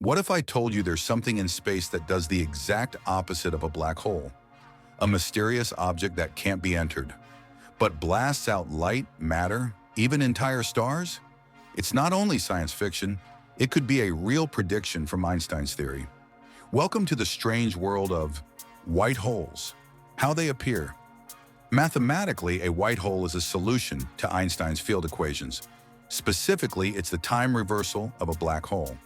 What if I told you there's something in space that does the exact opposite of a black hole? A mysterious object that can't be entered, but blasts out light, matter, even entire stars? It's not only science fiction, it could be a real prediction from Einstein's theory. Welcome to the strange world of white holes. How they appear. Mathematically, a white hole is a solution to Einstein's field equations. Specifically, it's the time reversal of a black hole.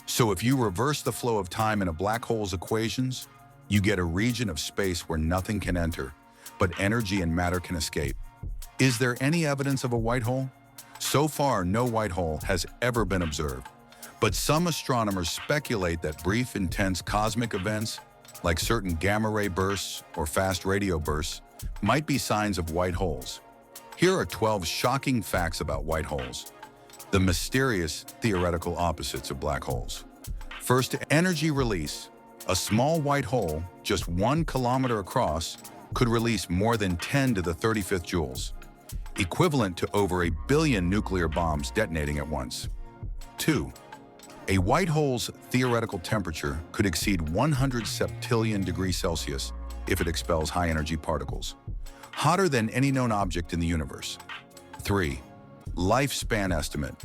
So if you reverse the flow of time in a black hole's equations, you get a region of space where nothing can enter, but energy and matter can escape. Is there any evidence of a white hole? So far, no white hole has ever been observed. But some astronomers speculate that brief, intense cosmic events, like certain gamma-ray bursts or fast radio bursts, might be signs of white holes. Here are 12 shocking facts about white holes. The mysterious theoretical opposites of black holes. First, energy release. A small white hole, just 1 kilometer across, could release more than 10 to the 35th joules, equivalent to over 1 billion nuclear bombs detonating at once. 2. A white hole's theoretical temperature could exceed 100 septillion degrees Celsius if it expels high-energy particles, hotter than any known object in the universe. 3. Lifespan estimate.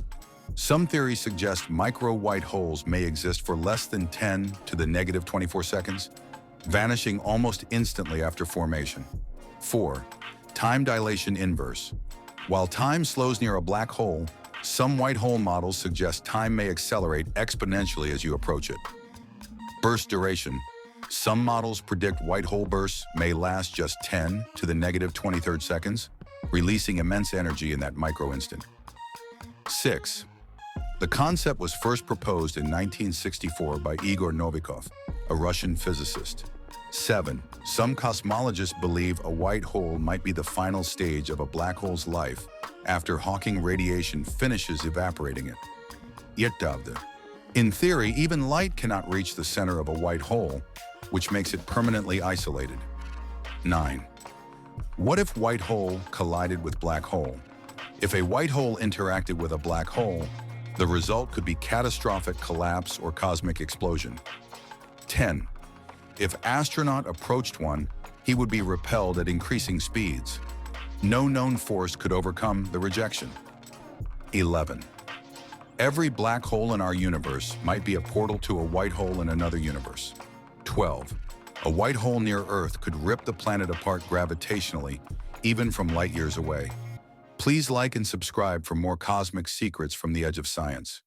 Some theories suggest micro-white holes may exist for less than 10 to the negative 24 seconds, vanishing almost instantly after formation. 4. Time dilation inverse. While time slows near a black hole, some white hole models suggest time may accelerate exponentially as you approach it. Burst duration. Some models predict white hole bursts may last just 10 to the negative 23rd seconds, releasing immense energy in that micro instant. 6. The concept was first proposed in 1964 by Igor Novikov, a Russian physicist. 7. Some cosmologists believe a white hole might be the final stage of a black hole's life after Hawking radiation finishes evaporating it. Yet, in theory, even light cannot reach the center of a white hole, which makes it permanently isolated. 9. What if white hole collided with black hole? If a white hole interacted with a black hole, the result could be catastrophic collapse or cosmic explosion. 10. If astronaut approached one, he would be repelled at increasing speeds. No known force could overcome the rejection. 11. Every black hole in our universe might be a portal to a white hole in another universe. 12. A white hole near Earth could rip the planet apart gravitationally, even from light years away. Please like and subscribe for more cosmic secrets from the edge of science.